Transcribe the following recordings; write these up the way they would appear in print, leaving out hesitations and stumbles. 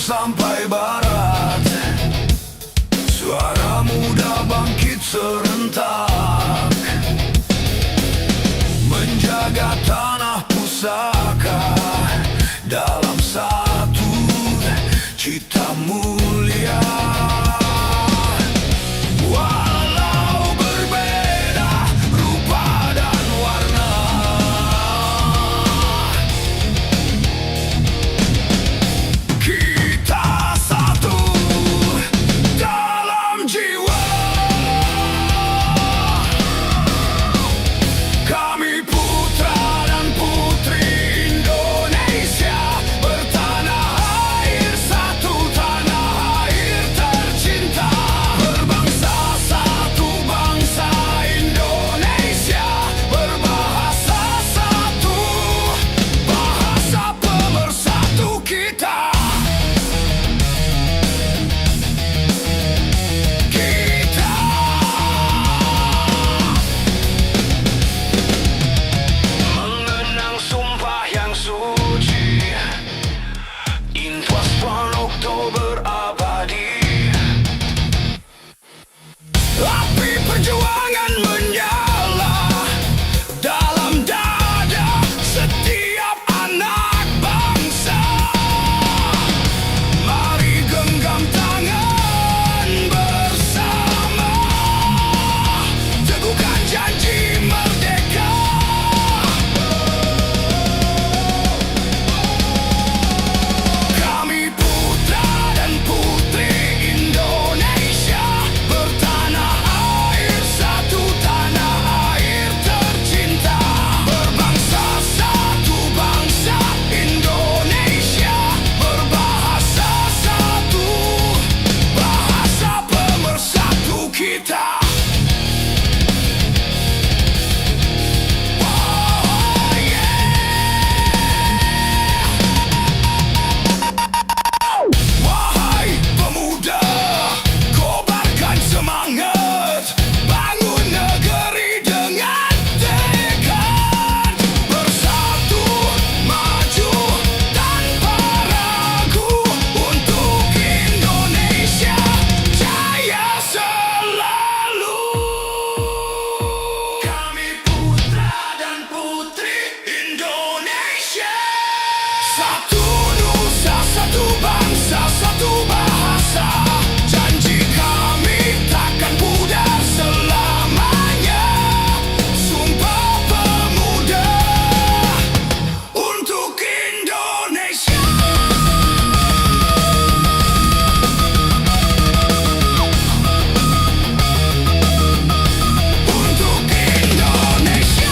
sampai barat. Suara muda bangkit serentak, menjaga tanah pusaka dalam satu cita mulia. Walau berbeda rupa dan warna, kita satu dalam jiwa. Kami putra dan putri Indonesia, bertanah air satu, tanah air tercinta. Berbangsa satu, bangsa Indonesia, berbahasa satu, bahasa pemersatu kita. Mengenang sumpah yang suci, Infospan Oktober abadi. Api perjuangan menyala dalam dada setiap anak bangsa. Mari genggam tangan bersama, teguhkan janji merdeka. Kami putra dan putri Indonesia, bertanah air satu, tanah air tercinta. Berbangsa satu, bangsa Indonesia, berbahasa satu, bahasa pemersatu kita. Oh, wahai pemuda, kobarkan semangat, bangun negeri dengan tekad. Bersatu, maju tanpa ragu, untuk Indonesia jaya selalu. Kami putra dan putri Indonesia, satu nusa, satu bangsa, satu bahasa. Janji kami takkan pudar selamanya. Sumpah Pemuda untuk Indonesia. Untuk Indonesia.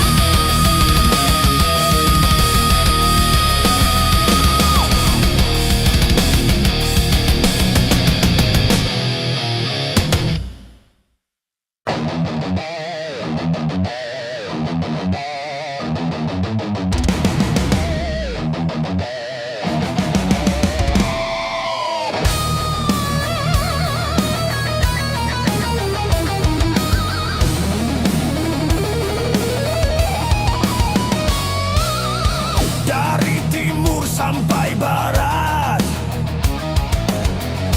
Dari timur sampai barat,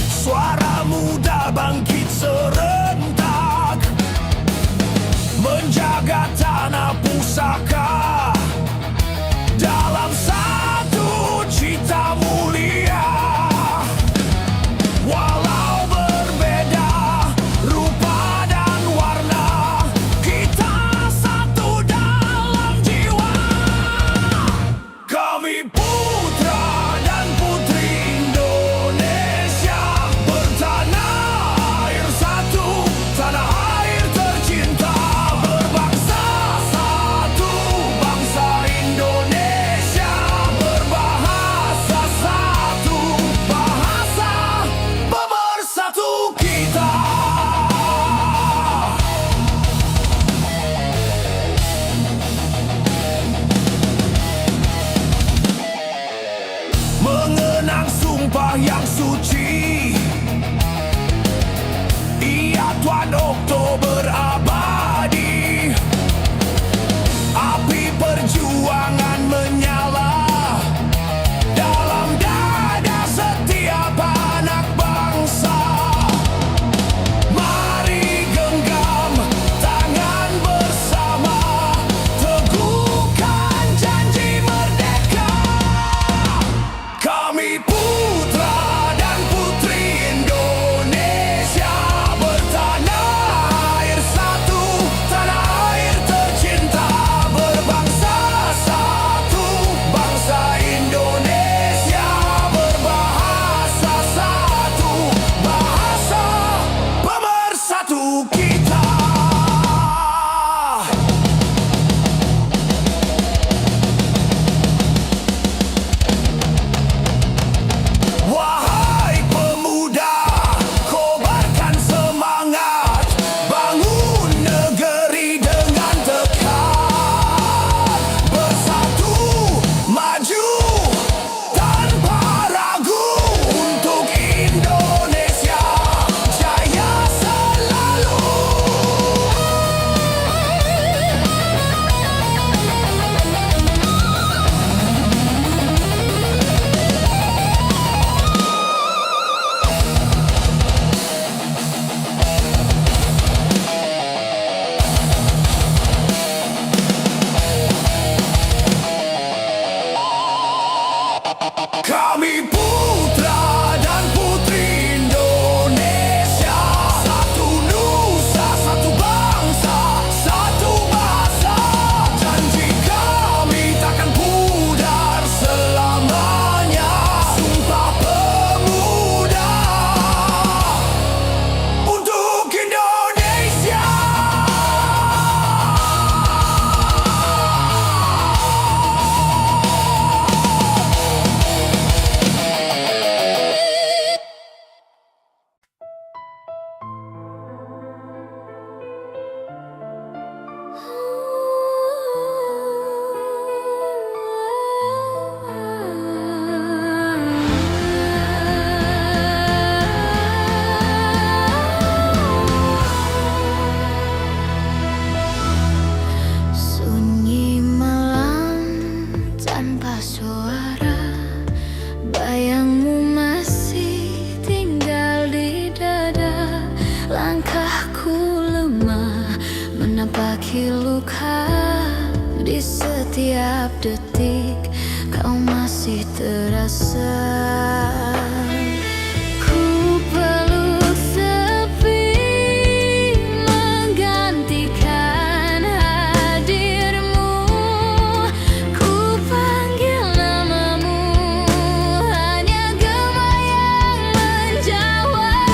suara muda bangkit serentak, menjaga tanah pusaka dalam satu cita mulia. Walau berbeda rupa dan warna, kita satu dalam jiwa. Kami putra dan putri Indonesia, bertanah air satu, tanah air tercinta. Berbangsa satu, bangsa Indonesia, berbahasa satu, bahasa pemersatu kita. Mengenang sumpah yang suci, ia Tuan Oktober abadi. Api perjuangan menyala dalam dada setiap tanpa suara. Bayangmu masih tinggal di dada. Langkahku lemah menapaki luka. Di setiap detik kau masih terasa. Ku peluk sepi menggantikan hadirmu. Ku panggil namamu, hanya gema yang menjawab.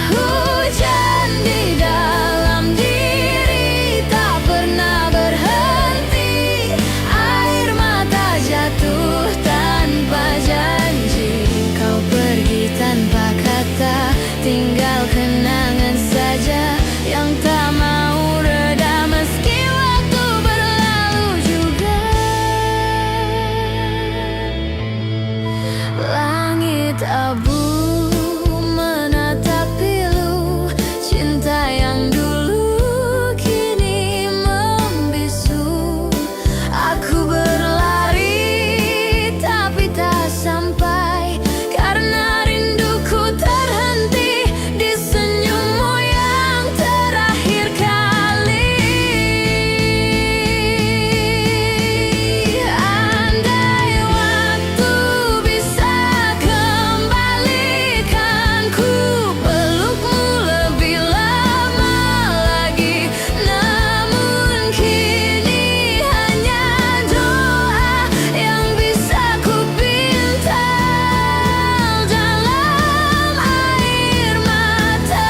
Hujan di dalam diri tak pernah berhenti. Air mata jatuh tanpa janji. Kau pergi tanpa kata, tinggal kenangan saja yang tak mau reda meski waktu berlalu juga. Langit abu menatap pilu, cinta yang dulu kini membisu. Aku berlari tapi tak sampai, karena rinduku terhenti di senyummu yang terakhir kali. Andai waktu bisa kembalikanku, pelukmu lebih lama lagi. Namun kini hanya doa yang bisa ku pinta dalam air mata.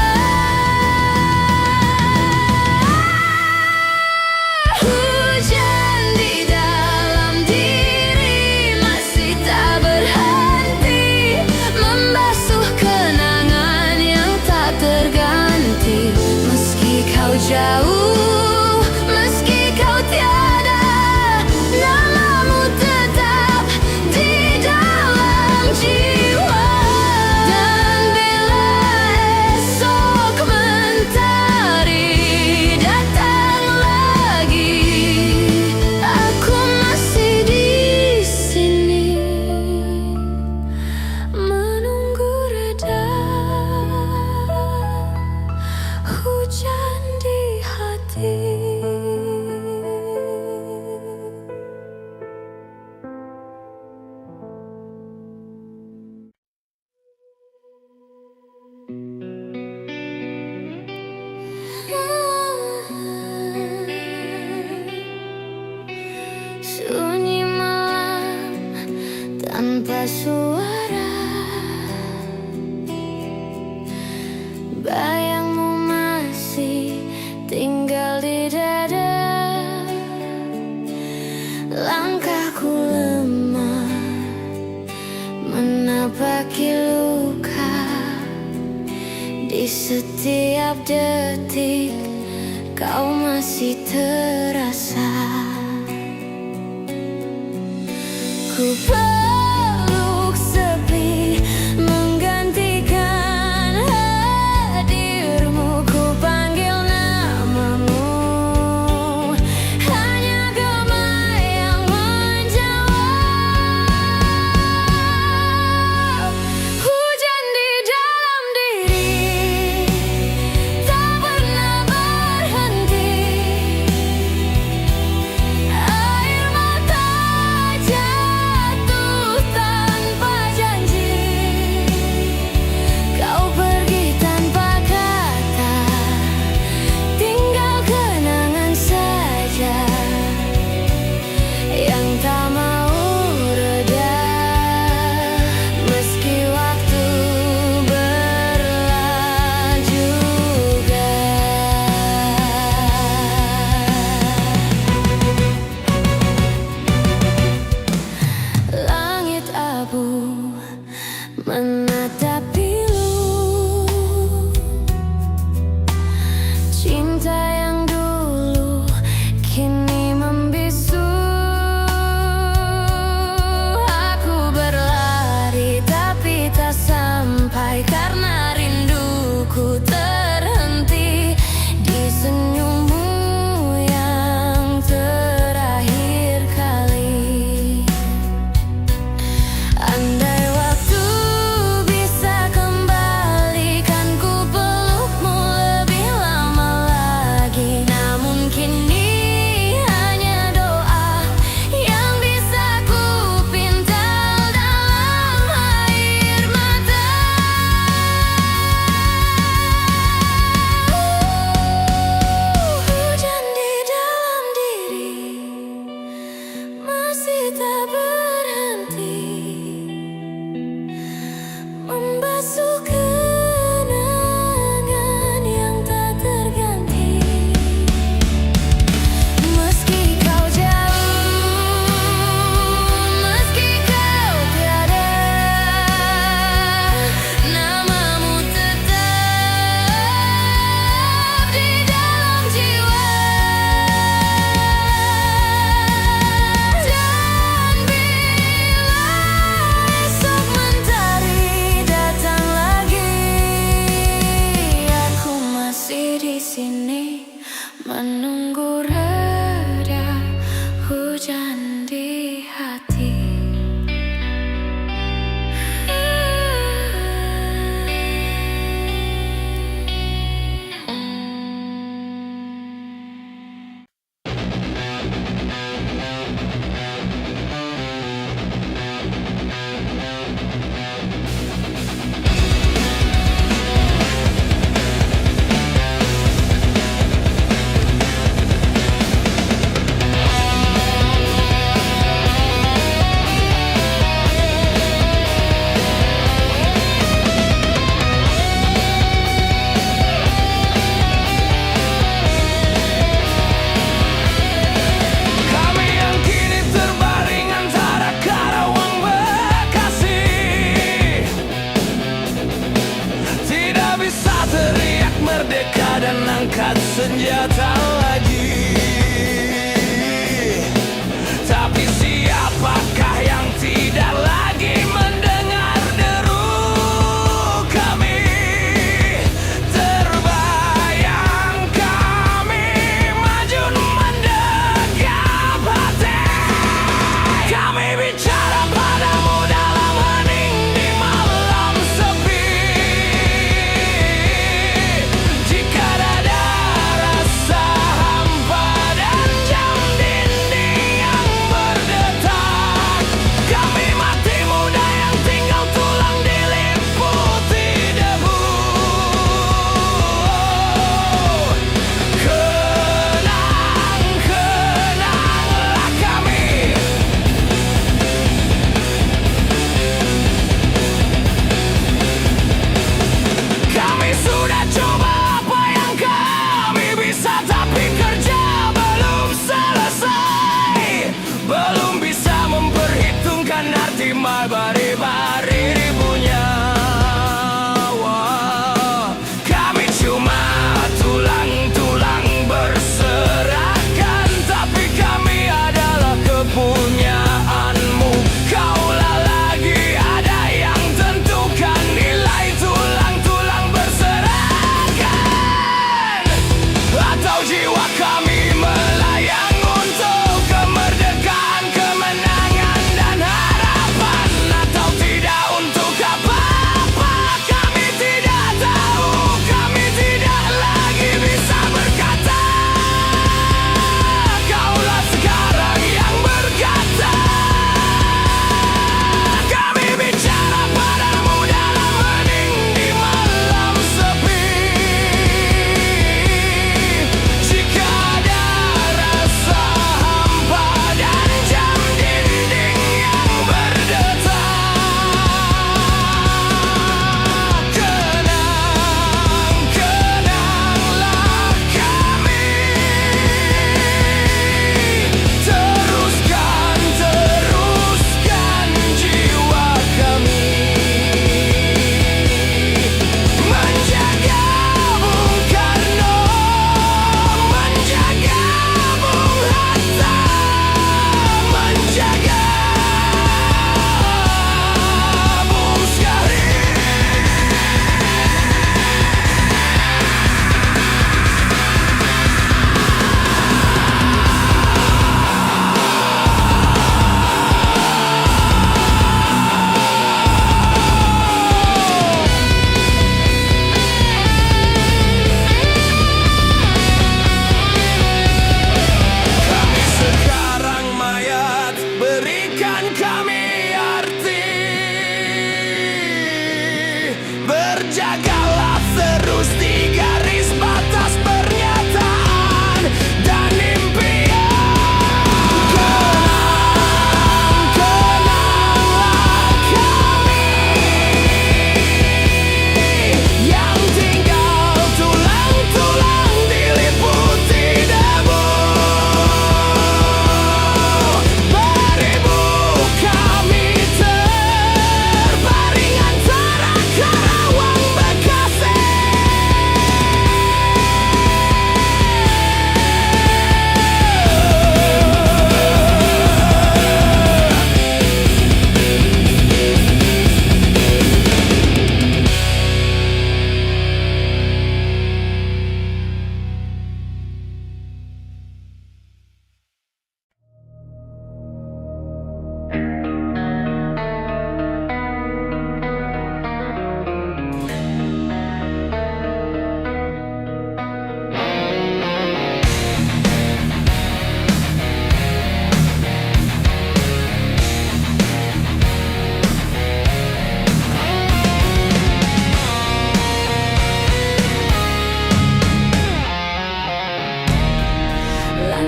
Hujan di dalam diri masih tak berhenti, membasuh kenangan yang tak terganti. Meski kau jauh, meski kau tiada, namamu tetap di dalam jiwa. Dan bila esok mentari datang lagi, aku masih di sini menunggu reda hujan di hati. Sunyi malam tanpa suara. Bayangmu masih tinggal di dada. Langkahku lemah menapaki luka. Di setiap detik kau masih terasa. Ku peluk sepi menggantikan hadirmu. Ku panggil namamu, hanya gema yang menjawab. Hujan di dalam diri tak pernah berhenti. Air mata jatuh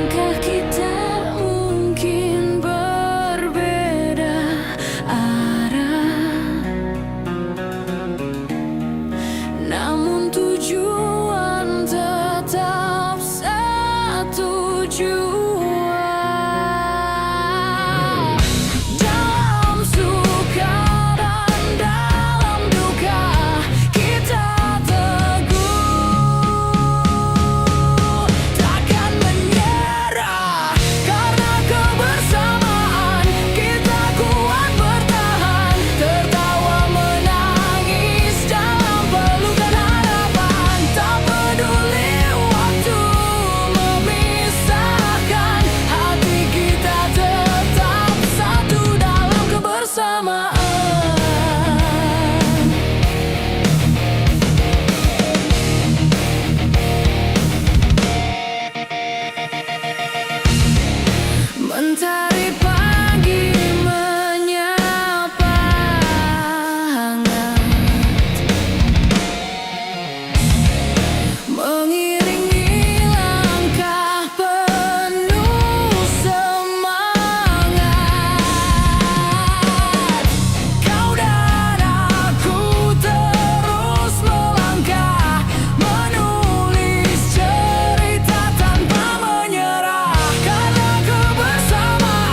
Langkah kita mungkin berbeda arah, namun tujuan tetap satu jua. Dalam suka dan dalam duka kita teguh, takkan menyerah karena kebersamaan kita kuat bertahan. Tertawa menangis dalam pelukan harapan, tak peduli waktu memisahkan, hati kita tetap satu dalam kebersamaan. Mentari pagi menyapa hangat, mengiringi langkah penuh semangat. Kau dan aku terus melangkah, menulis cerita tanpa menyerah, karena kebersamaan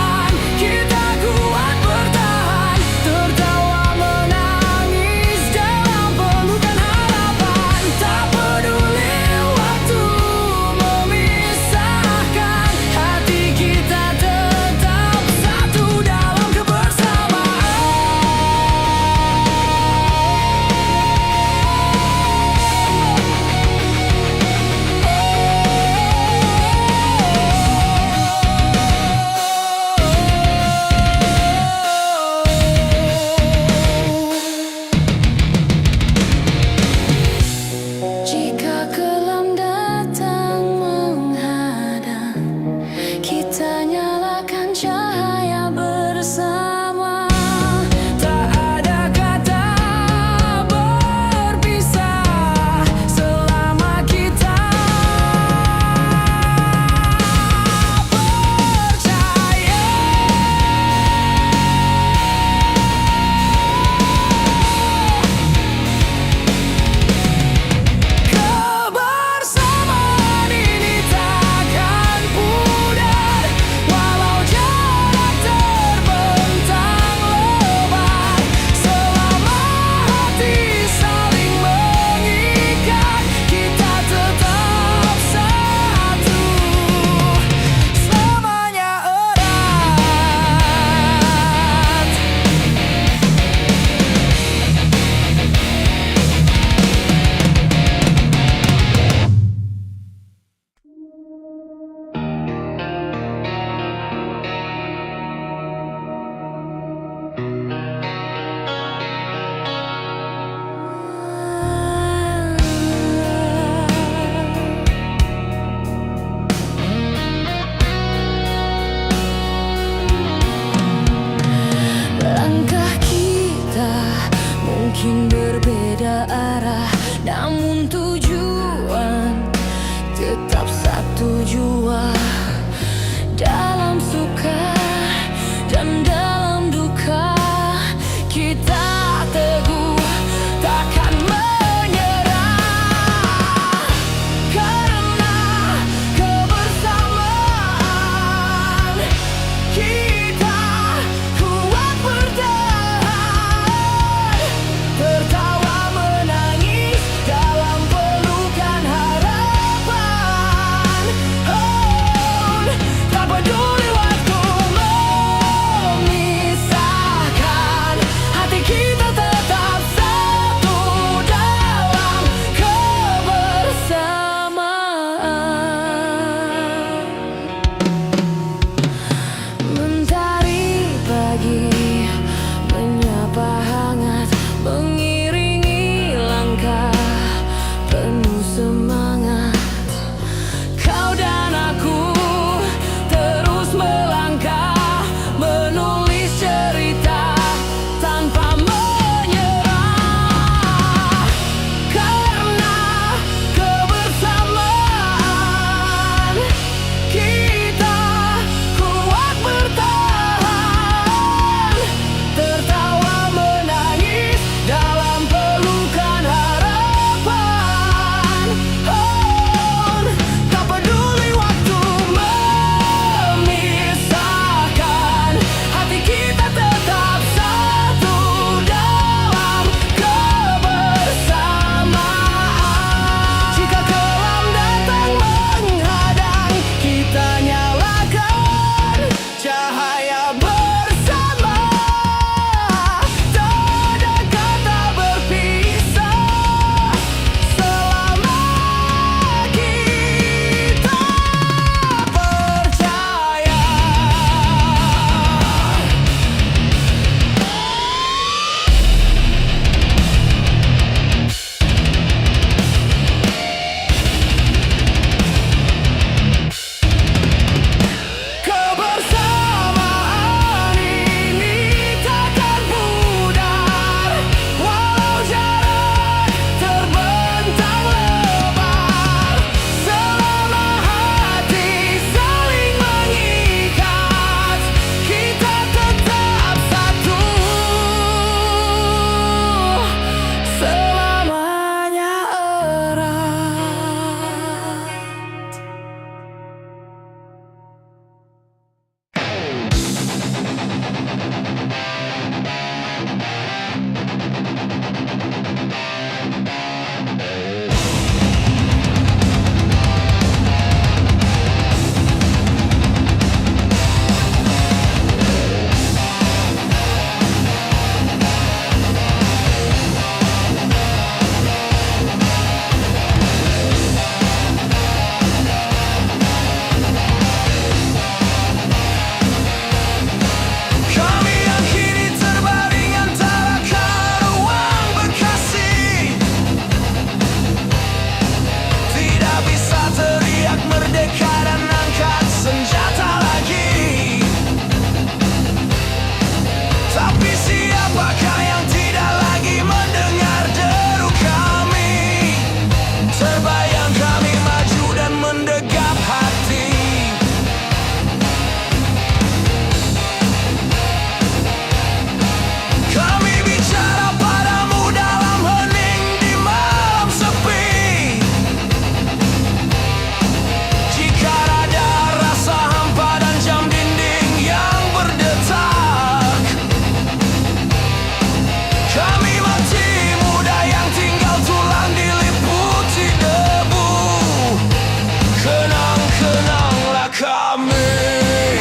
kami.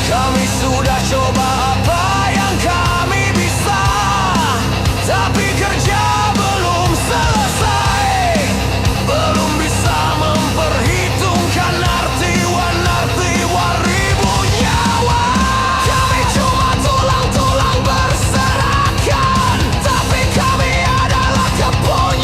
Kami sudah coba apa yang kami bisa, tapi kerja belum selesai. Belum bisa memperhitungkan arti-wan ribu nyawa. Kami cuma tulang-tulang berserakan, tapi kami adalah kepunyaan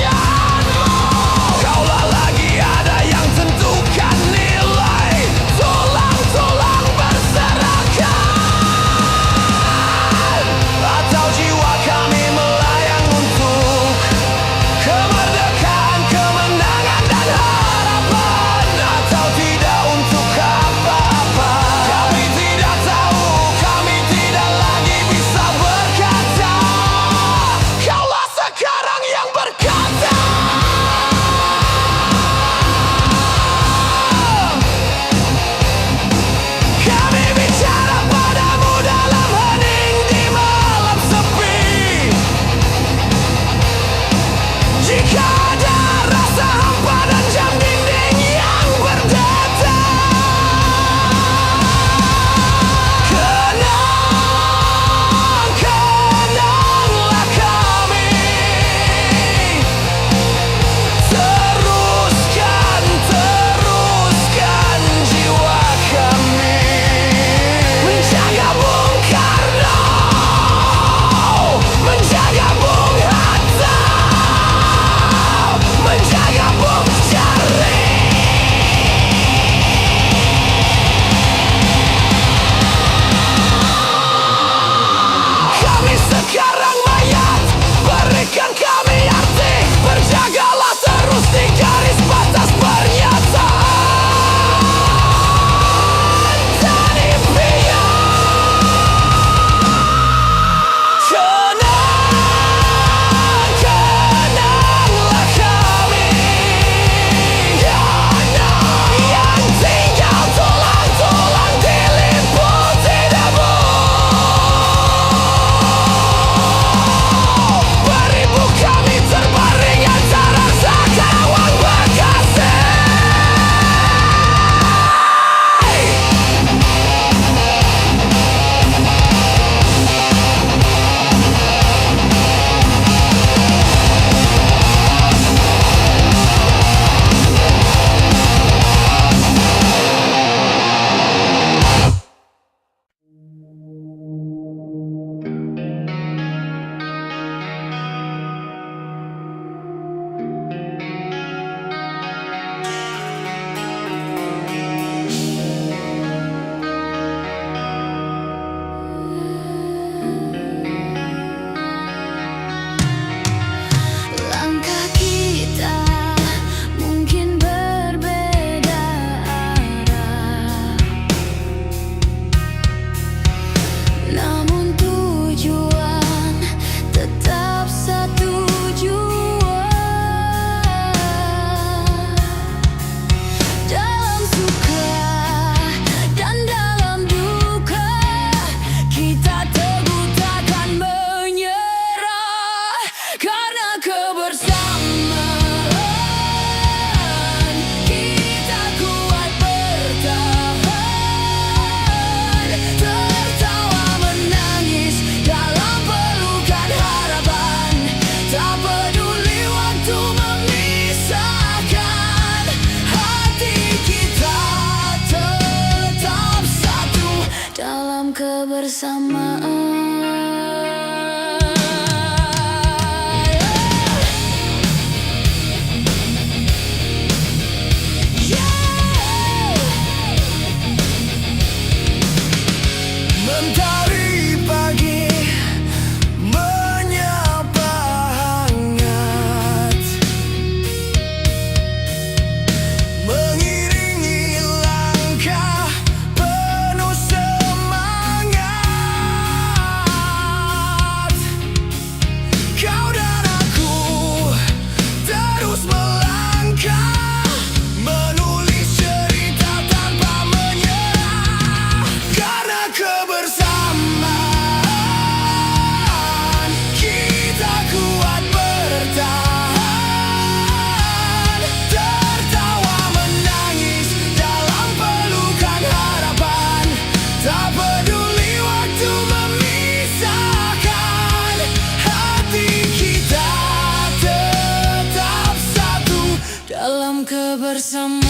kebersamaan.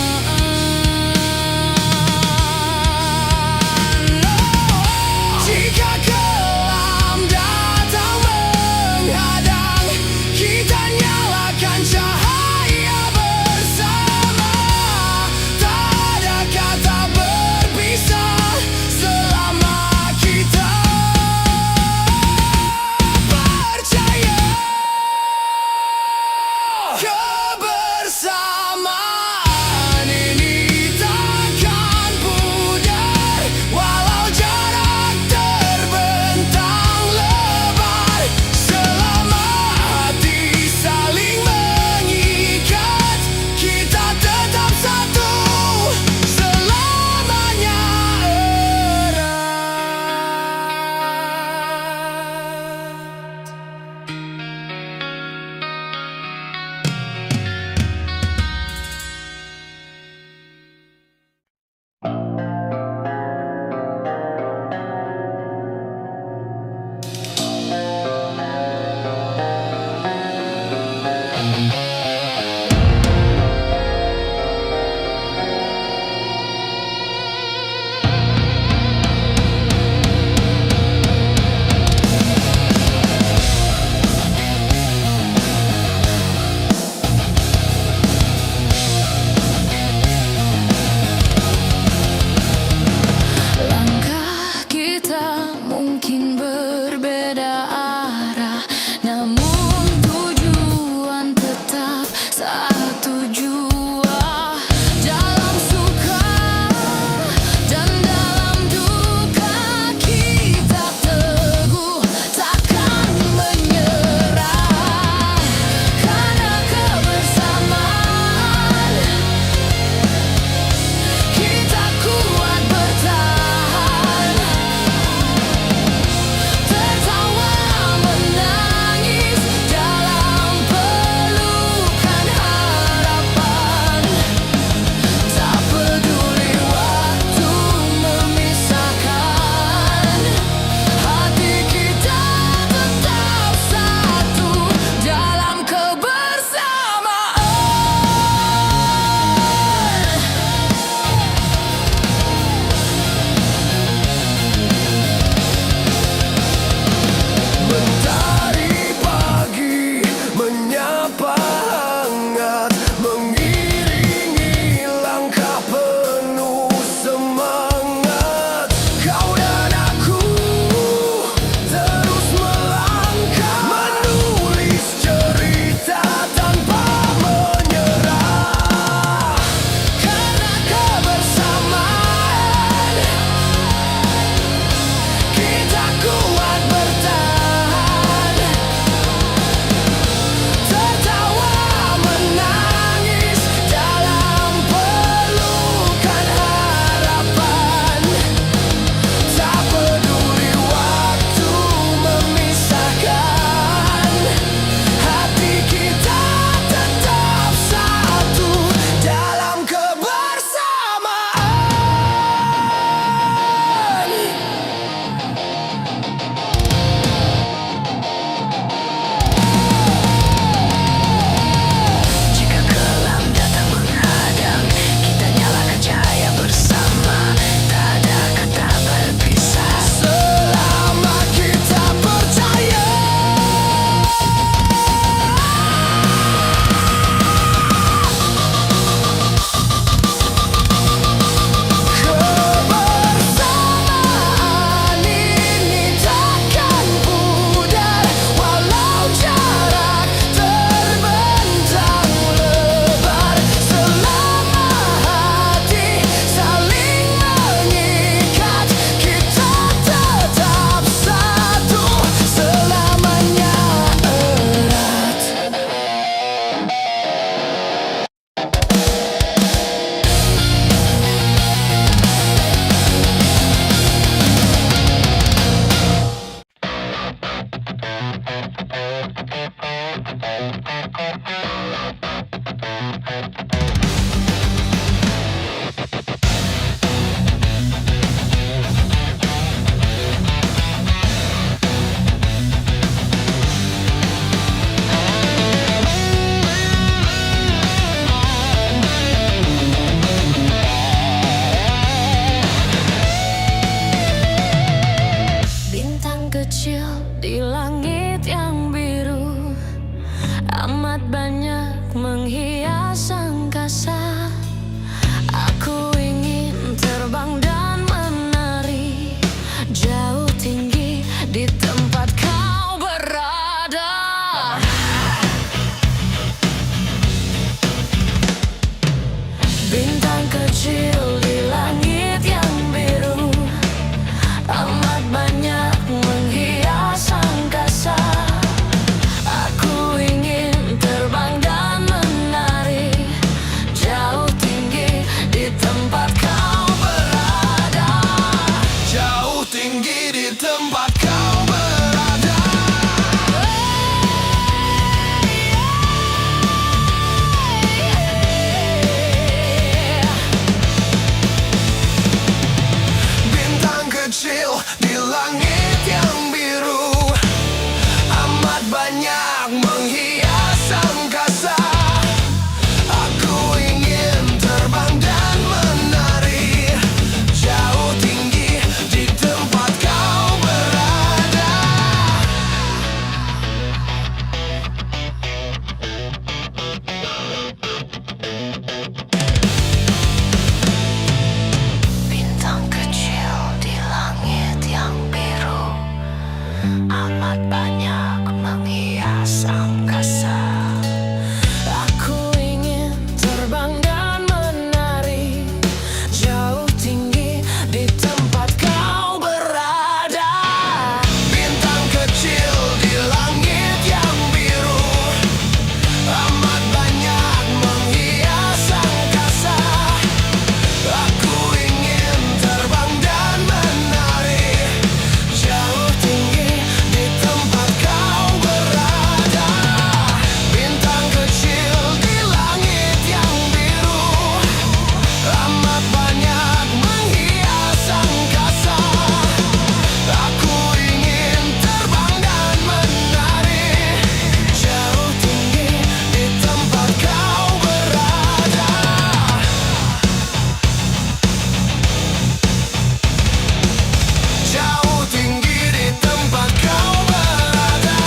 Jika kelam datang menghadang, kita nyalakan cahaya bersama. Tak ada kata berpisah selama kita percaya. Kebersamaan ini takkan pudar, walau jarak terbentang lebar. Selama hati saling mengikat, kita tetap satu, selamanya erat. Langkah kita mungkin berbeda arah, namun tujuan tetap satu jua. Dalam suka dan dalam duka, kita teguh takkan menyerah. Karena kebersamaan, kita kuat bertahan. Tertawa menangis dalam pelukan harapan. Tak peduli waktu memisahkan, hati kita tetap satu dalam kebersamaan. Mentari pagi menyapa hangat, mengiringi langkah penuh semangat. Kau dan aku terus melangkah, menulis cerita tanpa menyerah. Karena kebersamaan, kita kuat bertahan. Tertawa menangis dalam pelukan harapan. Tak peduli waktu memisahkan, hati kita tetap satu dalam kebersamaan. Jika kelam datang menghadang, kita nyalakan cahaya bersama. Tak ada kata berpisah selama kita percaya. Kebersamaan ini takkan pudar, walau jarak terbentang lebar. Selama hati saling mengikat, kita tetap satu, selamanya erat. Amat banyak menghias angkasa. Aku ingin terbang dan menari jauh tinggi di tempat kau berada. Bintang kecil di langit yang biru, amat banyak menghias angkasa. Aku ingin terbang dan menari jauh tinggi di tempat kau berada. Jauh tinggi di tempat kau berada. Bintang kecil di langit yang biru, amat banyak menghias angkasa. Aku ingin terbang dan menari jauh tinggi di tempat kau berada. Bintang kecil di langit yang biru, amat banyak menghias angkasa. Aku ingin terbang dan menari jauh tinggi di tempat kau berada. Bintang kecil di langit yang biru, amat banyak menghias angkasa. Aku ingin terbang dan menari jauh tinggi di tempat kau berada. Bintang kecil di langit yang biru, amat banyak menghias angkasa. Aku ingin terbang dan menari jauh tinggi di tempat kau berada. Jauh tinggi di tempat kau berada.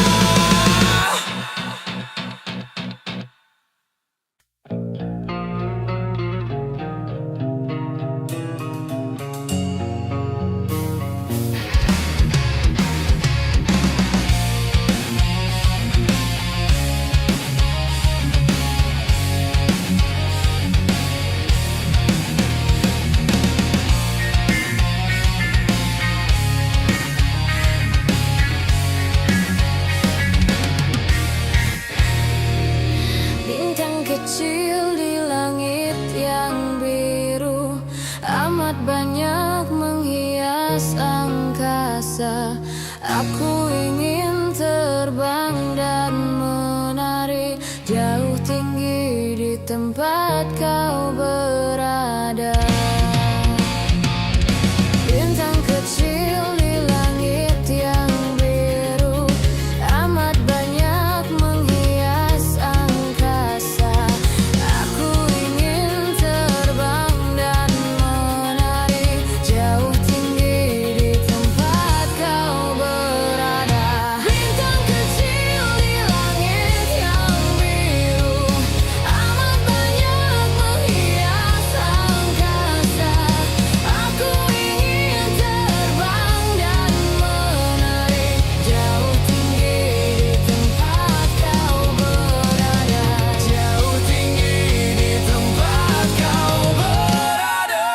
Bintang kecil di langit yang biru, amat banyak menghias angkasa. Aku ingin terbang dan menari jauh tinggi di tempat kau berada. Bintang kecil di langit yang biru, amat banyak menghias angkasa. Aku ingin terbang dan menari jauh tinggi di tempat kau berada. Bintang kecil di langit yang biru, amat banyak menghias angkasa. Aku ingin terbang dan menari jauh tinggi di tempat kau berada. Jauh tinggi di tempat kau berada.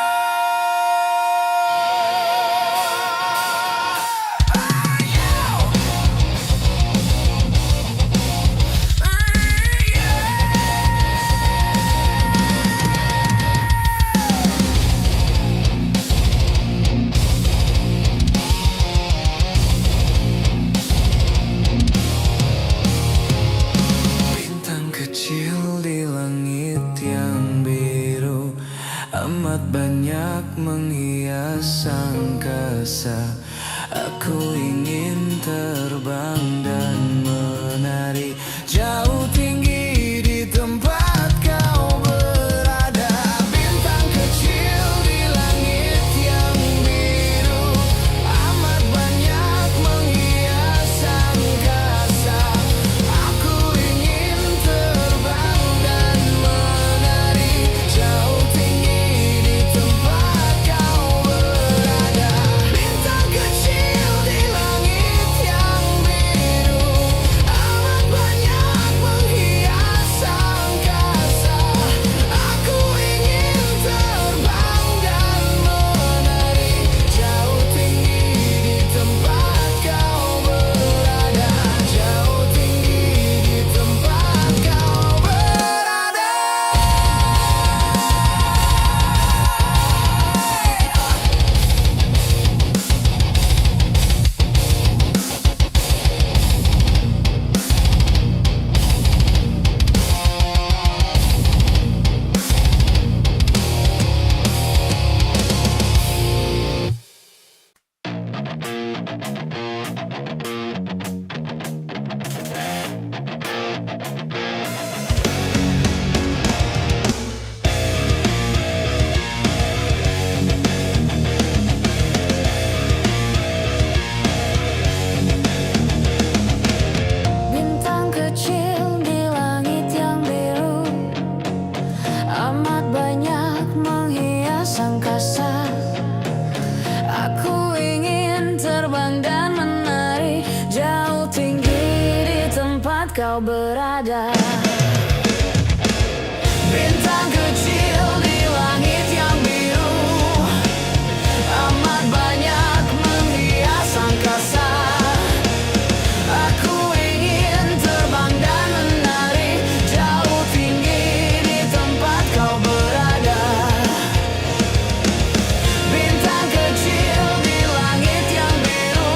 Bintang kecil di langit yang biru, amat banyak menghias angkasa. Aku ingin terbang dan menari jauh tinggi di tempat kau berada. Bintang kecil di langit yang biru, amat banyak menghias angkasa. Aku ingin terbang kau berada. Bintang kecil di langit yang biru, amat banyak menghias angkasa. Aku ingin terbang dan menari jauh tinggi di tempat kau berada. Bintang kecil di langit yang biru,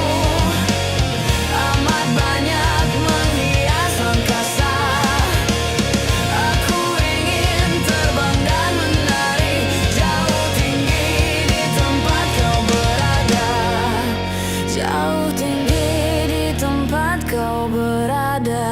amat banyak menghias angkasa. Aku ingin terbang dan menari jauh tinggi di tempat kau berada. Jauh tinggi di tempat kau berada.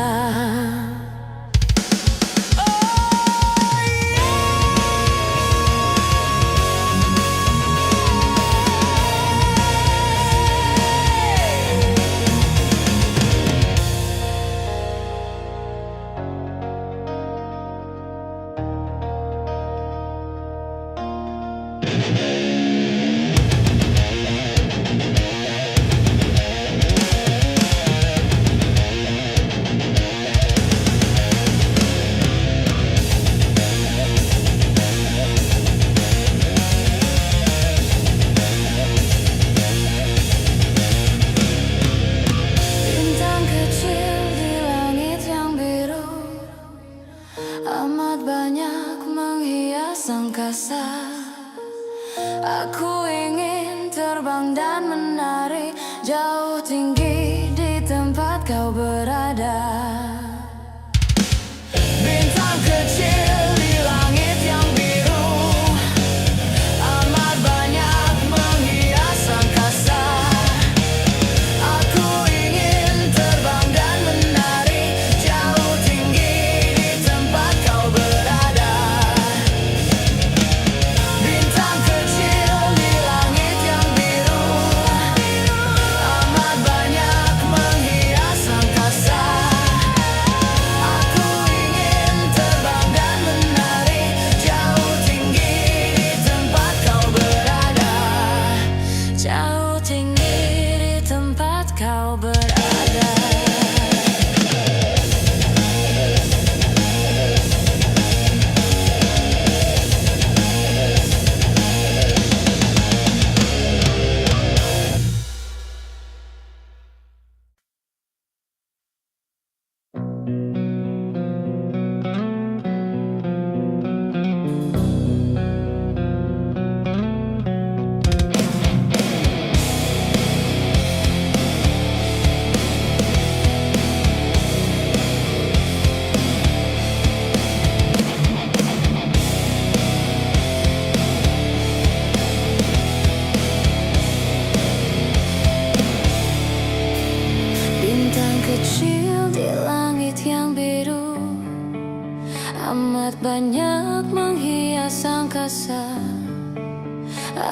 Bintang kecil di langit yang biru, amat banyak menghias angkasa. Aku ingin terbang dan menari jauh tinggi di tempat kau berada. Bintang kecil di langit yang biru, amat banyak menghias angkasa. Aku ingin terbang dan menari jauh tinggi di tempat kau berada. Bintang kecil di langit yang biru, amat banyak menghias angkasa. Aku ingin terbang dan menari jauh tinggi di tempat kau berada. Jauh tinggi di tempat kau berada. Bintang kecil di langit yang biru, amat banyak menghias angkasa.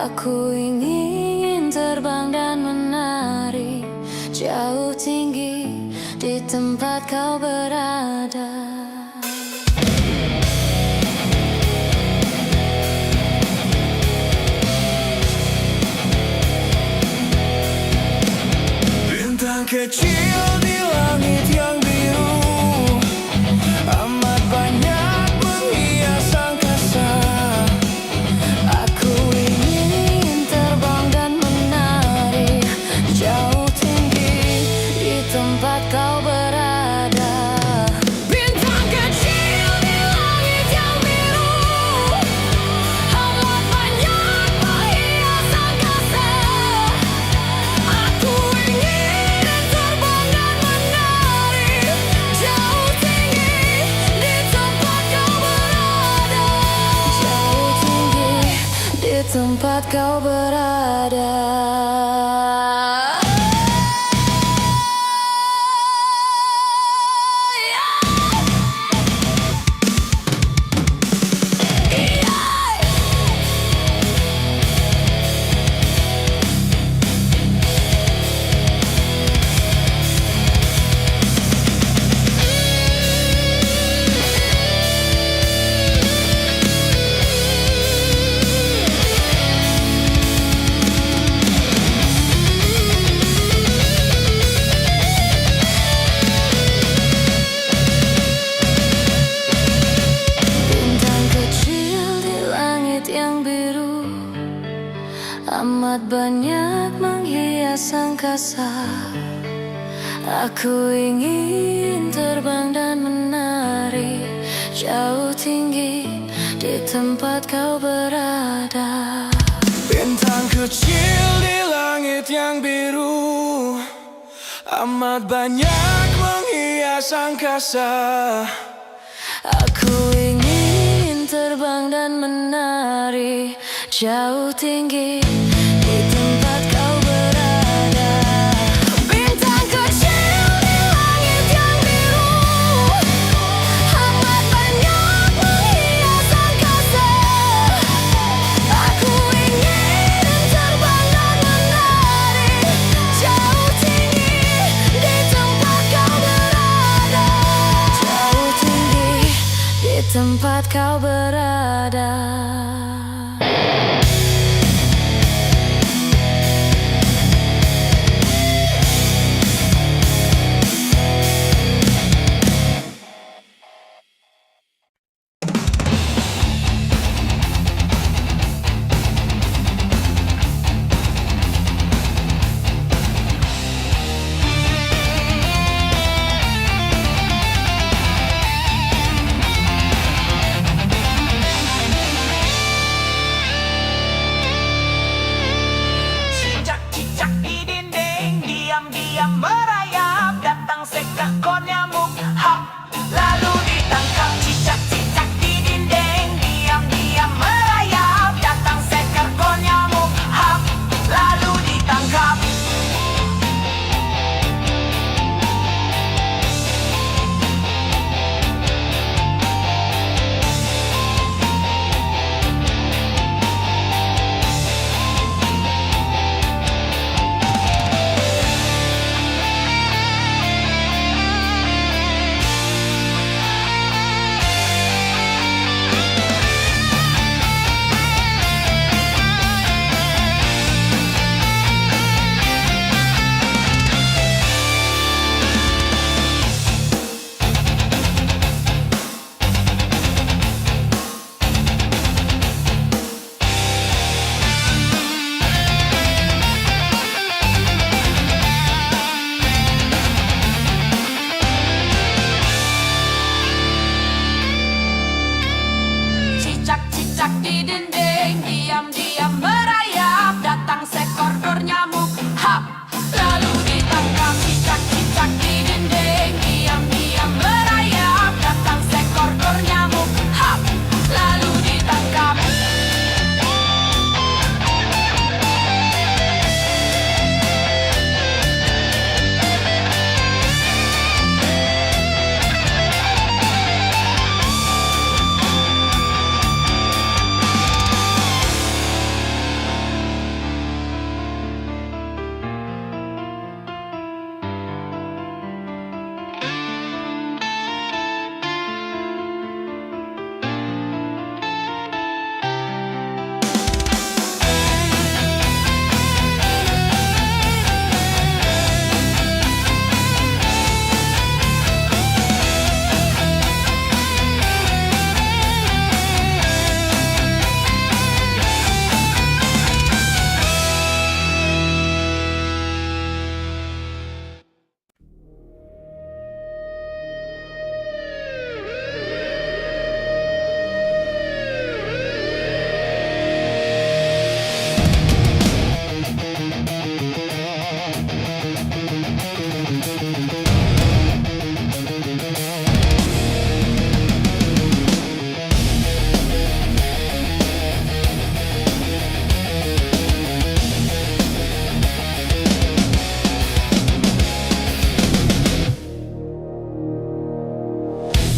Aku ingin terbang dan menari jauh tinggi di tempat kau berada. Bintang kecil di langit yang biru, amat banyak menghias angkasa. Aku ingin terbang dan menari jauh tinggi di tempat kau berada. Bintang kecil di langit yang biru, amat banyak menghias angkasa. Aku ingin terbang dan menari jauh tinggi di tempat kau berada. Jauh tinggi di tempat kau berada. angkasa. Aku ingin terbang dan menari jauh tinggi di tempat kau berada. Bintang kecil di langit yang biru, amat banyak menghias angkasa. Aku ingin terbang dan menari jauh tinggi di tempat kau berada. Bintang kecil di langit yang biru, amat banyak menghias angkasa. Aku ingin terbang dan menari jauh tinggi di tempat kau berada. Jauh tinggi di tempat kau berada. Cicak di dinding, diam-diam merayap, datang seekor nyamuk, hap, lalu ditangkap. Cicak-cicak di dinding, diam-diam merayap, datang seekor nyamuk, hap, lalu ditangkap. Cicak-cicak di dinding, diam-diam merayap, datang seekor nyamuk, hap, lalu ditangkap. Cicak-cicak di dinding, diam-diam merayap, datang seekor nyamuk, hap, lalu ditangkap.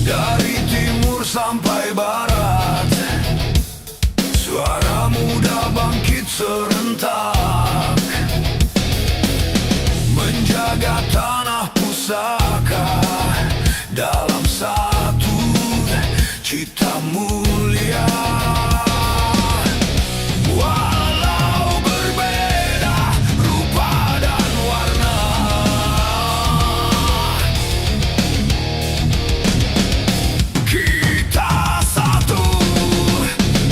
Dari timur sampai barat, suara muda bangkit serentak, menjaga tanah pusaka dalam satu cita mulia. Walau berbeda rupa dan warna, kita satu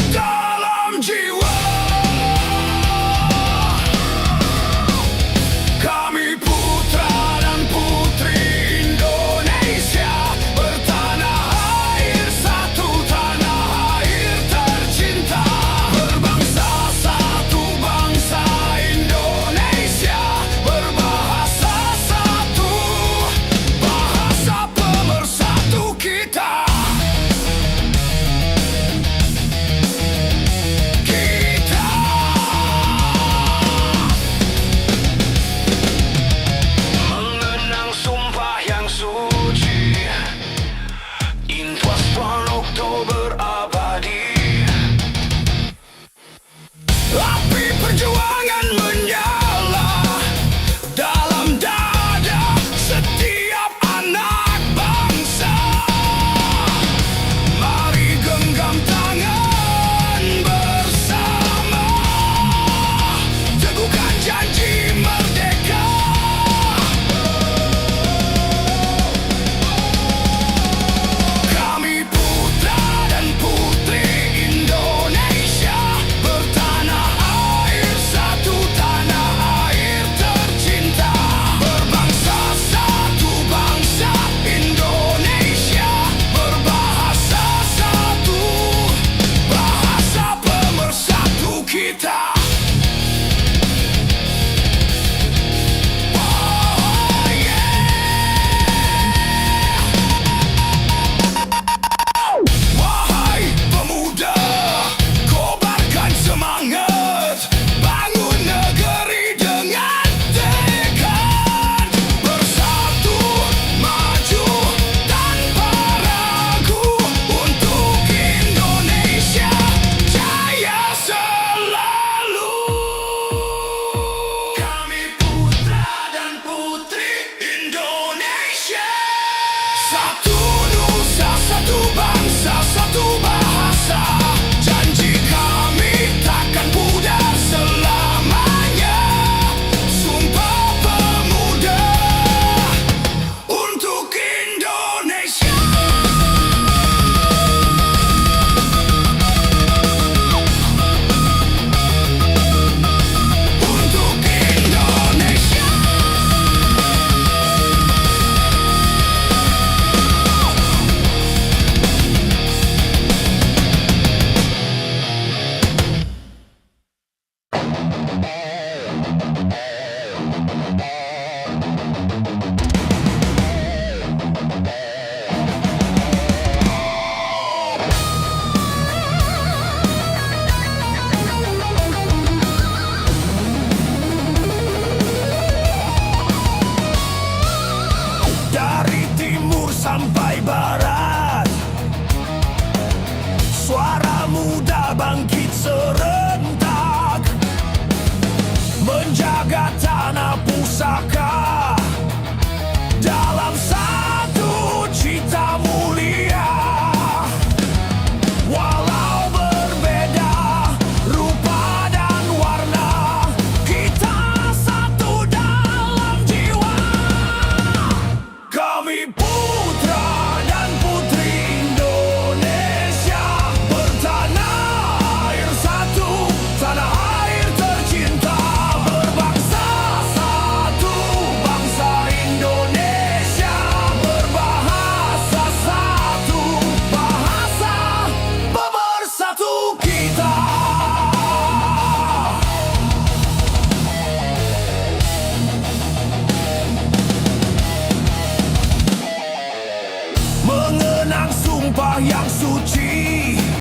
dalam jiwa. Suara muda bangkit serentak, menjaga tanah pusaka.